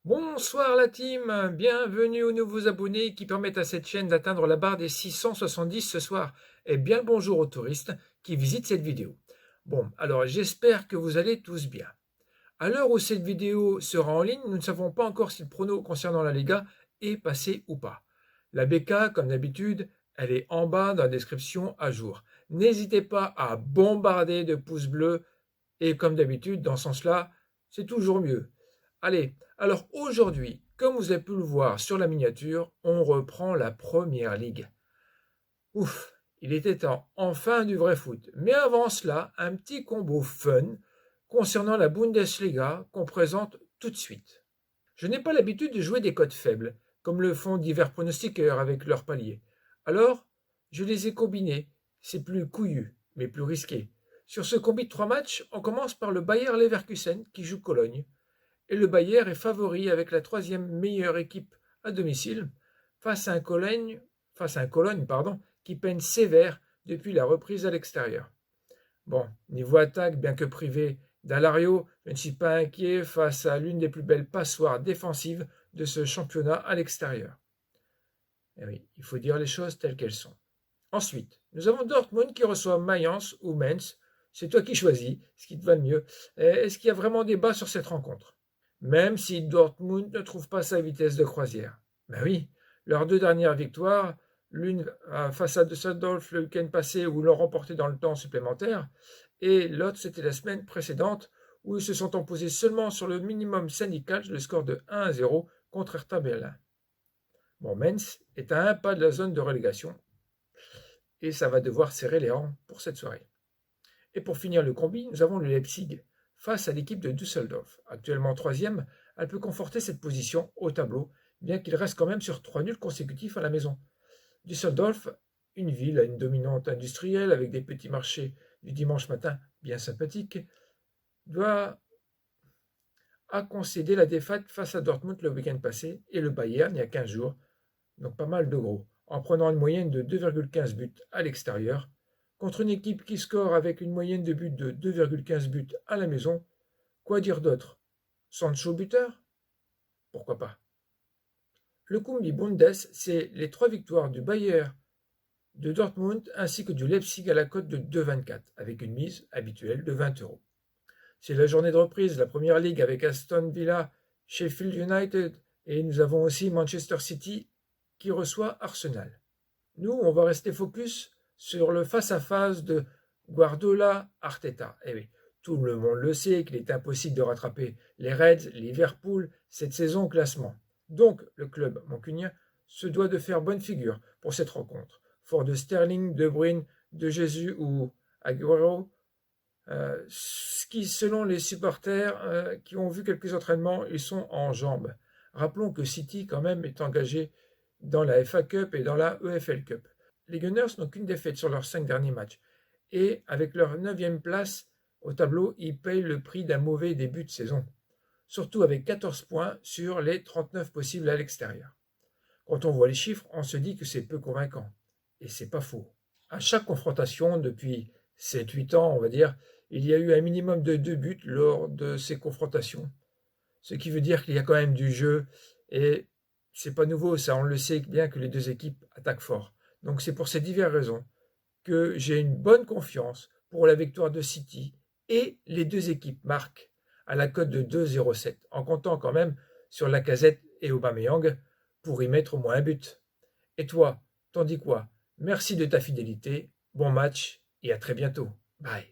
Bonsoir la team, bienvenue aux nouveaux abonnés qui permettent à cette chaîne d'atteindre la barre des 670 ce soir. Et bien le bonjour aux touristes qui visitent cette vidéo. Bon, alors j'espère que vous allez tous bien. À l'heure où cette vidéo sera en ligne, nous ne savons pas encore si le prono concernant la Liga est passé ou pas. La BK, comme d'habitude, elle est en bas dans la description à jour. N'hésitez pas à bombarder de pouces bleus et comme d'habitude, dans ce sens-là, c'est toujours mieux. Allez, alors aujourd'hui, comme vous avez pu le voir sur la miniature, on reprend la première ligue. Ouf, il était temps, enfin du vrai foot. Mais avant cela, un petit combo fun concernant la Bundesliga qu'on présente tout de suite. Je n'ai pas l'habitude de jouer des cotes faibles, comme le font divers pronostiqueurs avec leurs paliers. Alors, je les ai combinés. C'est plus couillu, mais plus risqué. Sur ce combi de 3 matchs, on commence par le Bayer Leverkusen qui joue Cologne. Et le Bayer est favori avec la troisième meilleure équipe à domicile face à un Cologne qui peine sévère depuis la reprise à l'extérieur. Bon, niveau attaque, bien que privé d'Alario, je ne suis pas inquiet face à l'une des plus belles passoires défensives de ce championnat à l'extérieur. Et oui, il faut dire les choses telles qu'elles sont. Ensuite, nous avons Dortmund qui reçoit Mayence ou Mainz. C'est toi qui choisis, ce qui te va le mieux. Est-ce qu'il y a vraiment débat sur cette rencontre? Même si Dortmund ne trouve pas sa vitesse de croisière. Ben oui, leurs deux dernières victoires, l'une face à Düsseldorf le week-end passé où ils l'ont remporté dans le temps supplémentaire, et l'autre c'était la semaine précédente où ils se sont imposés seulement sur le minimum syndical, le score de 1-0 contre Hertha Berlin. Bon, Mainz est à un pas de la zone de relégation et ça va devoir serrer les rangs pour cette soirée. Et pour finir le combi, nous avons le Leipzig face à l'équipe de Düsseldorf. Actuellement troisième, elle peut conforter cette position au tableau, bien qu'il reste quand même sur 3 nuls consécutifs à la maison. Düsseldorf, une ville à une dominante industrielle avec des petits marchés du dimanche matin bien sympathiques, a concédé la défaite face à Dortmund le week-end passé et le Bayern il y a 15 jours, donc pas mal de gros, en prenant une moyenne de 2,15 buts à l'extérieur, contre une équipe qui score avec une moyenne de buts de 2,15 buts à la maison. Quoi dire d'autre? Sancho buteur? Pourquoi pas? Le combi Bundes, c'est les 3 victoires du Bayern, de Dortmund ainsi que du Leipzig à la cote de 2,24 avec une mise habituelle de 20 €. C'est la journée de reprise, la première ligue avec Aston Villa, Sheffield United et nous avons aussi Manchester City qui reçoit Arsenal. Nous, on va rester focus sur le face-à-face de Guardiola-Arteta. Eh oui, tout le monde le sait qu'il est impossible de rattraper les Reds, Liverpool, cette saison au classement. Donc, le club mancunien se doit de faire bonne figure pour cette rencontre. Fort de Sterling, De Bruyne, De Jesus ou Aguero, qui, selon les supporters qui ont vu quelques entraînements, ils sont en jambes. Rappelons que City, quand même, est engagé dans la FA Cup et dans la EFL Cup. Les Gunners n'ont qu'une défaite sur leurs 5 derniers matchs. Et avec leur 9e place au tableau, ils payent le prix d'un mauvais début de saison. Surtout avec 14 points sur les 39 possibles à l'extérieur. Quand on voit les chiffres, on se dit que c'est peu convaincant. Et c'est pas faux. À chaque confrontation, depuis 7-8 ans, on va dire, il y a eu un minimum de 2 buts lors de ces confrontations. Ce qui veut dire qu'il y a quand même du jeu et c'est pas nouveau, ça on le sait bien que les deux équipes attaquent fort. Donc c'est pour ces diverses raisons que j'ai une bonne confiance pour la victoire de City et les deux équipes marquent à la cote de 2,07 en comptant quand même sur Lacazette et Aubameyang pour y mettre au moins un but. Et toi, t'en dis quoi? Merci de ta fidélité, bon match et à très bientôt. Bye.